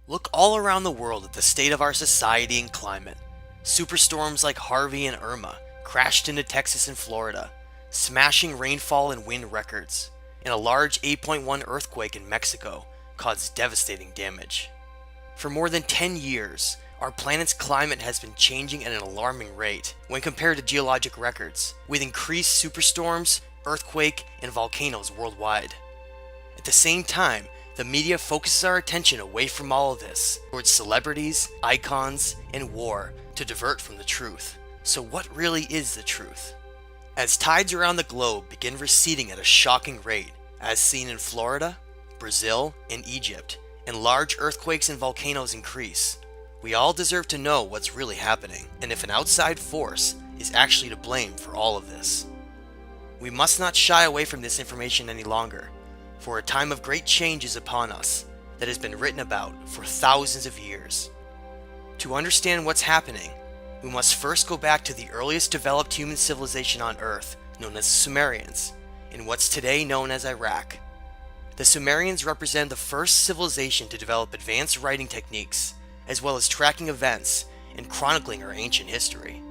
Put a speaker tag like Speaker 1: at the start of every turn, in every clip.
Speaker 1: Look all around the world at the state of our society and climate. Superstorms like Harvey and Irma crashed into Texas and Florida, smashing rainfall and wind records, and a large 8.1 earthquake in Mexico caused devastating damage. For more than 10 years, our planet's climate has been changing at an alarming rate when compared to geologic records, with increased superstorms, earthquake, and volcanoes worldwide. At the same time, the media focuses our attention away from all of this towards celebrities, icons, and war to divert from the truth. So what really is the truth? As tides around the globe begin receding at a shocking rate, as seen in Florida, Brazil, and Egypt, and large earthquakes and volcanoes increase, we all deserve to know what's really happening, and if an outside force is actually to blame for all of this. We must not shy away from this information any longer, for a time of great change is upon us that has been written about for thousands of years. To understand what's happening, we must first go back to the earliest developed human civilization on Earth, known as the Sumerians, in what's today known as Iraq. The Sumerians represent the first civilization to develop advanced writing techniques, as well as tracking events and chronicling our ancient history.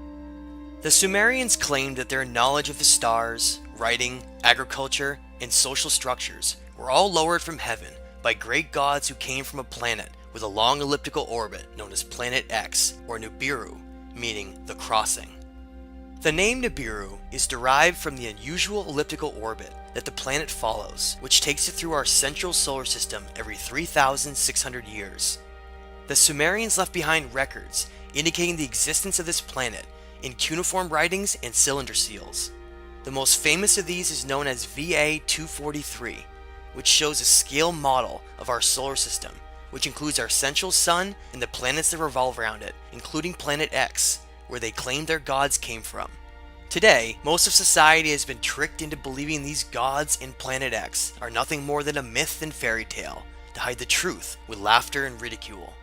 Speaker 1: The Sumerians claimed that their knowledge of the stars, writing, agriculture, and social structures were all lowered from heaven by great gods who came from a planet with a long elliptical orbit known as Planet X, or Nibiru, meaning the crossing. The name Nibiru is derived from the unusual elliptical orbit that the planet follows, which takes it through our central solar system every 3,600 years. The Sumerians left behind records indicating the existence of this planet in cuneiform writings and cylinder seals. The most famous of these is known as VA-243, which shows a scale model of our solar system, which includes our central sun and the planets that revolve around it, including Planet X, where they claim their gods came from. Today, most of society has been tricked into believing these gods in Planet X are nothing more than a myth and fairy tale to hide the truth with laughter and ridicule.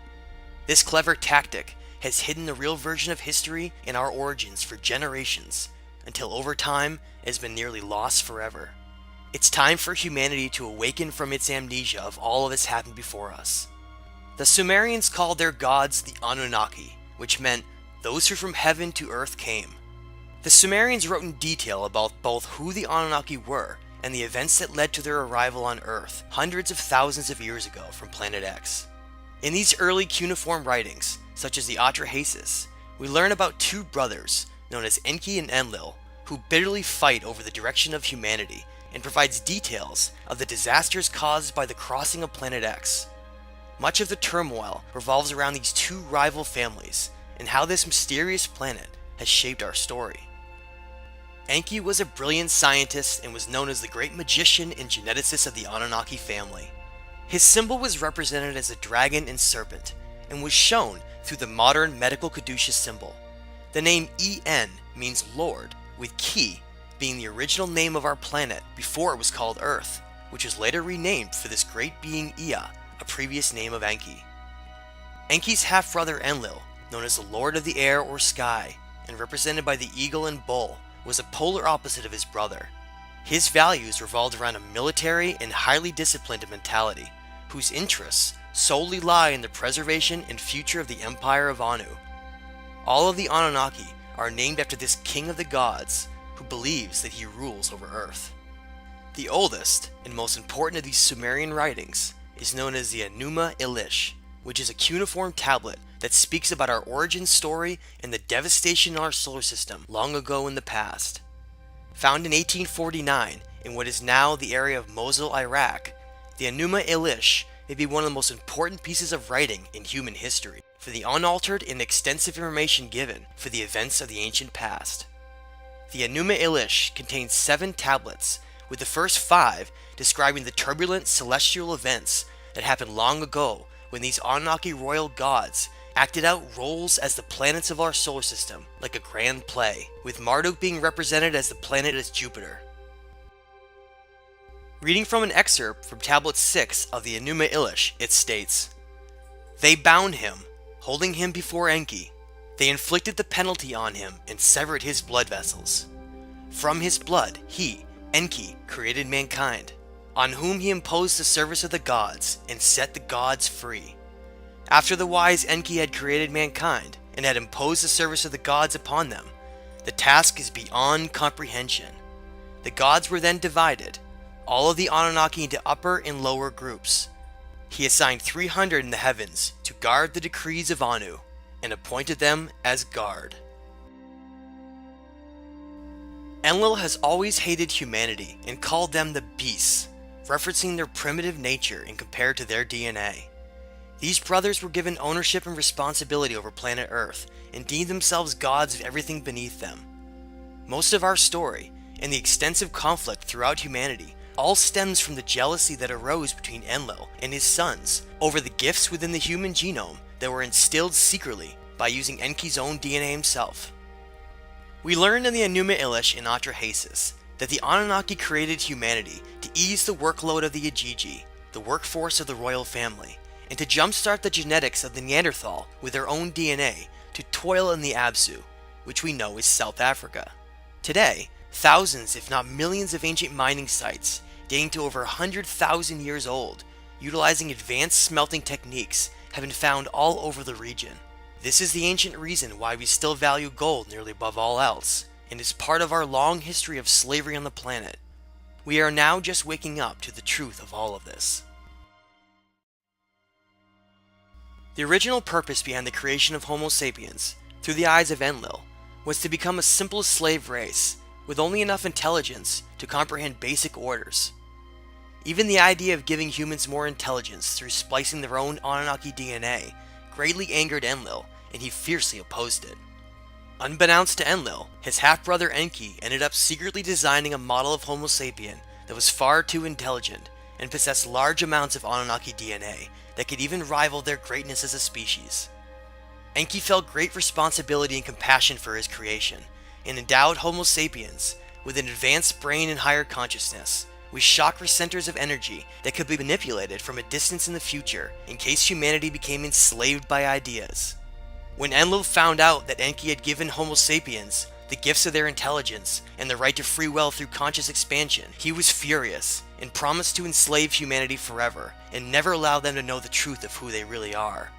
Speaker 1: This clever tactic has hidden the real version of history and our origins for generations, until over time it has been nearly lost forever. It's time for humanity to awaken from its amnesia of all of this happened before us. The Sumerians called their gods the Anunnaki, which meant those who from heaven to earth came. The Sumerians wrote in detail about both who the Anunnaki were and the events that led to their arrival on Earth hundreds of thousands of years ago from Planet X. In these early cuneiform writings, such as the Attribution, we learn about two brothers known as Enki and Enlil, who bitterly fight over the direction of humanity, and provides details of the disasters caused by the crossing of Planet X. Much of the turmoil revolves around these two rival families and how this mysterious planet has shaped our story. Enki was a brilliant scientist and was known as the great magician and geneticist of the Anunnaki family. His symbol was represented as a dragon and serpent, and was shown through the modern medical caduceus symbol. The name En means Lord, with Ki being the original name of our planet before it was called Earth, which was later renamed for this great being Ea, a previous name of Enki. Enki's half-brother Enlil, known as the Lord of the Air or Sky, and represented by the eagle and bull, was a polar opposite of his brother. His values revolved around a military and highly disciplined mentality, whose interests solely lie in the preservation and future of the Empire of Anu. All of the Anunnaki are named after this king of the gods, who believes that he rules over Earth. The oldest and most important of these Sumerian writings is known as the Enuma Elish, which is a cuneiform tablet that speaks about our origin story and the devastation in our solar system long ago in the past. Found in 1849 in what is now the area of Mosul, Iraq, the Enuma Elish may be one of the most important pieces of writing in human history for the unaltered and extensive information given for the events of the ancient past. The Enuma Elish contains 7 tablets, with the first 5 describing the turbulent celestial events that happened long ago when these Anunnaki royal gods acted out roles as the planets of our solar system, like a grand play, with Marduk being represented as the planet as Jupiter. Reading from an excerpt from Tablet 6 of the Enuma Elish, it states, "They bound him, holding him before Enki. They inflicted the penalty on him and severed his blood vessels. From his blood he, Enki, created mankind, on whom he imposed the service of the gods and set the gods free. After the wise Enki had created mankind and had imposed the service of the gods upon them, the task is beyond comprehension. The gods were then divided, all of the Anunnaki into upper and lower groups. He assigned 300 in the heavens to guard the decrees of Anu, and appointed them as guard. Enlil has always hated humanity and called them the beasts, referencing their primitive nature and compared to their DNA. These brothers were given ownership and responsibility over planet Earth and deemed themselves gods of everything beneath them. Most of our story, and the extensive conflict throughout humanity, all stems from the jealousy that arose between Enlil and his sons over the gifts within the human genome that were instilled secretly by using Enki's own DNA himself. We learned in the Enuma Elish in Attribution that the Anunnaki created humanity to ease the workload of the Ajiji, the workforce of the royal family, and to jumpstart the genetics of the Neanderthal with their own DNA to toil in the Absu, which we know is South Africa. Today, thousands if not millions of ancient mining sites, dating to over 100,000 years old, utilizing advanced smelting techniques, have been found all over the region. This is the ancient reason why we still value gold nearly above all else, and is part of our long history of slavery on the planet. We are now just waking up to the truth of all of this. The original purpose behind the creation of Homo sapiens, through the eyes of Enlil, was to become a simple slave race, with only enough intelligence to comprehend basic orders. Even the idea of giving humans more intelligence through splicing their own Anunnaki DNA greatly angered Enlil, and he fiercely opposed it. Unbeknownst to Enlil, his half-brother Enki ended up secretly designing a model of Homo sapien that was far too intelligent and possessed large amounts of Anunnaki DNA that could even rival their greatness as a species. Enki felt great responsibility and compassion for his creation, and endowed Homo sapiens with an advanced brain and higher consciousness, with chakra centers of energy that could be manipulated from a distance in the future in case humanity became enslaved by ideas. When Enlil found out that Enki had given Homo sapiens the gifts of their intelligence and the right to free will through conscious expansion, he was furious and promised to enslave humanity forever and never allow them to know the truth of who they really are.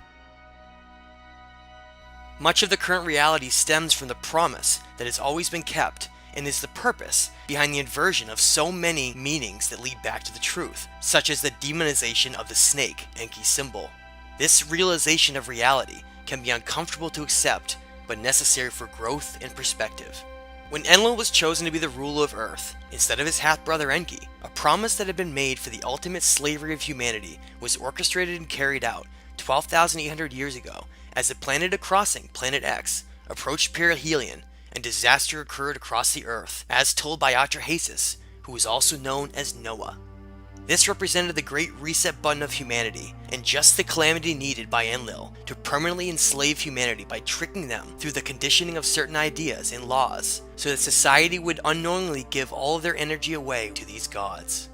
Speaker 1: Much of the current reality stems from the promise that has always been kept and is the purpose behind the inversion of so many meanings that lead back to the truth, such as the demonization of the snake, Enki's symbol. This realization of reality can be uncomfortable to accept, but necessary for growth and perspective. When Enlil was chosen to be the ruler of Earth, instead of his half-brother Enki, a promise that had been made for the ultimate slavery of humanity was orchestrated and carried out 12,800 years ago as the planet crossing, Planet X, approached perihelion and disaster occurred across the Earth, as told by Attribution, who was also known as Noah. This represented the great reset button of humanity, and just the calamity needed by Enlil to permanently enslave humanity by tricking them through the conditioning of certain ideas and laws, so that society would unknowingly give all of their energy away to these gods.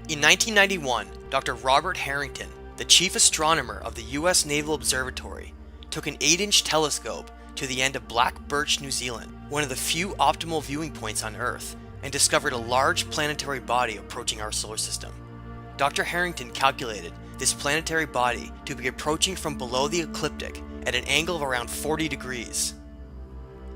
Speaker 1: In 1991, Dr. Robert Harrington, the chief astronomer of the US Naval Observatory, took an 8-inch telescope to the end of Black Birch, New Zealand, one of the few optimal viewing points on Earth, and discovered a large planetary body approaching our solar system. Dr. Harrington calculated this planetary body to be approaching from below the ecliptic at an angle of around 40 degrees.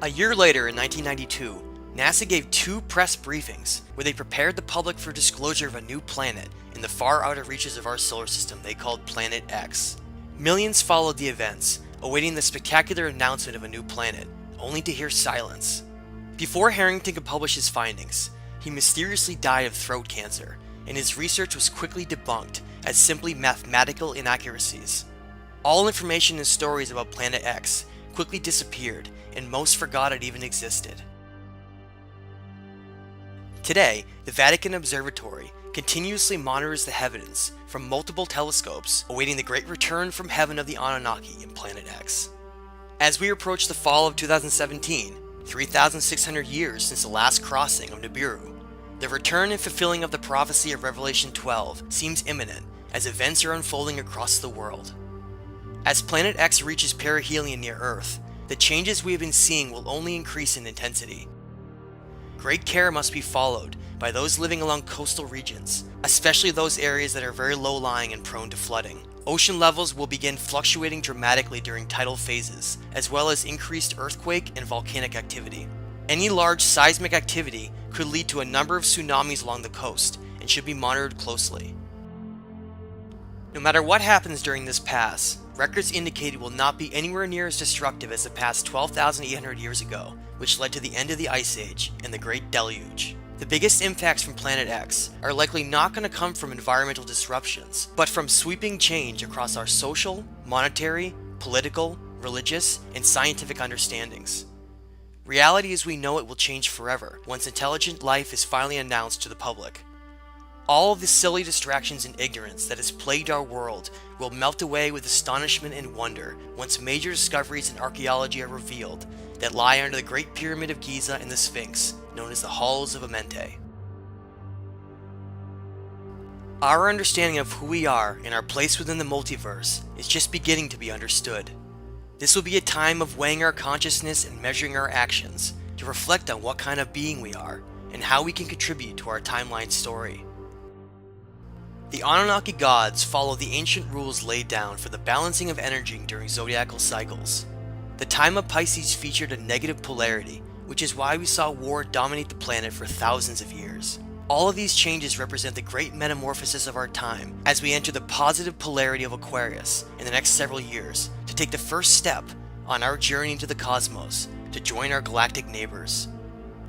Speaker 1: A year later, in 1992, NASA gave 2 press briefings where they prepared the public for disclosure of a new planet in the far outer reaches of our solar system they called Planet X. Millions followed the events, awaiting the spectacular announcement of a new planet, only to hear silence. Before Harrington could publish his findings, he mysteriously died of throat cancer, and his research was quickly debunked as simply mathematical inaccuracies. All information and stories about Planet X quickly disappeared, and most forgot it even existed. Today, the Vatican Observatory continuously monitors the heavens from multiple telescopes, awaiting the great return from heaven of the Anunnaki in Planet X. As we approach the fall of 2017, 3,600 years since the last crossing of Nibiru, the return and fulfilling of the prophecy of Revelation 12 seems imminent as events are unfolding across the world. As Planet X reaches perihelion near Earth, the changes we have been seeing will only increase in intensity. Great care must be followed by those living along coastal regions, especially those areas that are very low-lying and prone to flooding. Ocean levels will begin fluctuating dramatically during tidal phases, as well as increased earthquake and volcanic activity. Any large seismic activity could lead to a number of tsunamis along the coast and should be monitored closely. No matter what happens during this pass, records indicate it will not be anywhere near as destructive as the past 12,800 years ago, which led to the end of the Ice Age and the Great Deluge. The biggest impacts from Planet X are likely not going to come from environmental disruptions, but from sweeping change across our social, monetary, political, religious, and scientific understandings. Reality as we know it will change forever once intelligent life is finally announced to the public. All of the silly distractions and ignorance that has plagued our world will melt away with astonishment and wonder once major discoveries in archaeology are revealed that lie under the Great Pyramid of Giza and the Sphinx, known as the Halls of Amenti. Our understanding of who we are and our place within the multiverse is just beginning to be understood. This will be a time of weighing our consciousness and measuring our actions to reflect on what kind of being we are and how we can contribute to our timeline story. The Anunnaki gods follow the ancient rules laid down for the balancing of energy during zodiacal cycles. The time of Pisces featured a negative polarity, which is why we saw war dominate the planet for thousands of years. All of these changes represent the great metamorphosis of our time as we enter the positive polarity of Aquarius in the next several years to take the first step on our journey into the cosmos to join our galactic neighbors.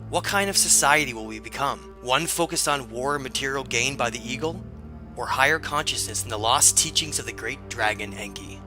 Speaker 1: What kind of society will we become? One focused on war and material gain by the eagle? Or higher consciousness in the lost teachings of the great dragon Enki?